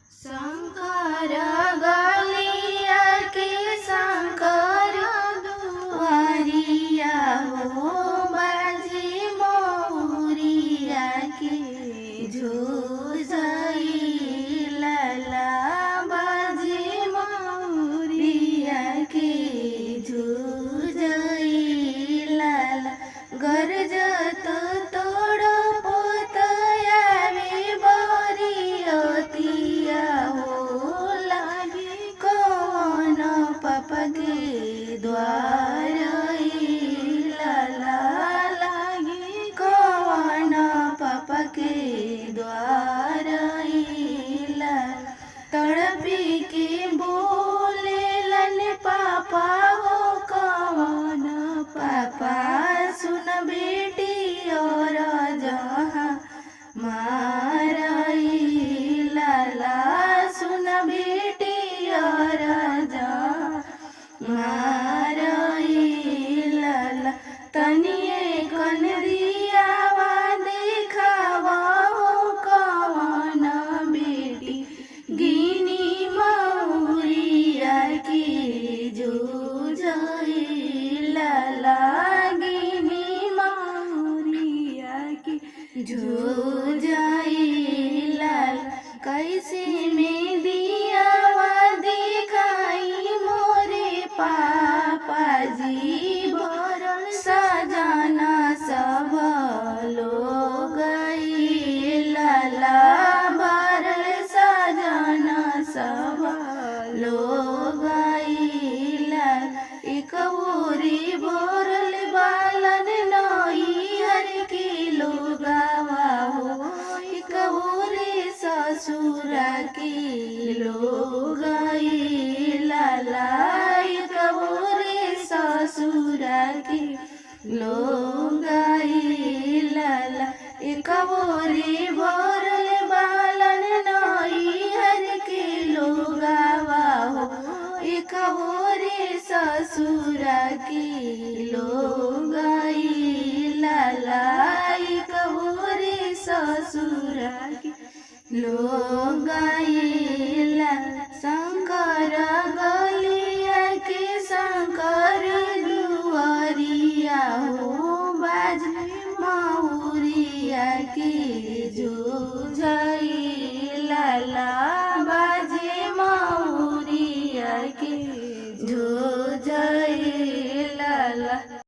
शंकर गलिया के शंकर दुआरिया हो बाजी मोरिया के झुझई लाला बाजी मोरिया के झुझई लाला गरजत तोड़ पोतया वे बरियतिया हो लागे कौन पापा के द्वार लाला लागे कौन पापा के द्वार लाला तड़पी के बोले लन पापा हो कौन पापा सुन बेटी और जहाँ मारई लाला सुन बेटी और जहाँ मारई लाला तनिए कन दियावा देखावा हो कौन बेटी गिनी मौरिया की झुझई लाला गिनी मौरिया की झुझई लाला कैसे में दियावा दिखाई मोरे पापा जी भरल सजना सब लोग लाला भरल सजना सब लोग लाला एक ओरी भरल बालन नई हर के लोगावा हो एक ओरी ससुरा के लोग लाला एक ओरी ससुरा के लोग लाला एक ओरी भरल बालन नई हर के लोगावा हो एक ओरी ससुरा के लोग लाला एक ओरी ससुरा के लोग लाला शंकर गलिया के शंकर दुआरिया हो बाज मौरिया के झुझई लाला बाजे मौरिया के झुझई लाला।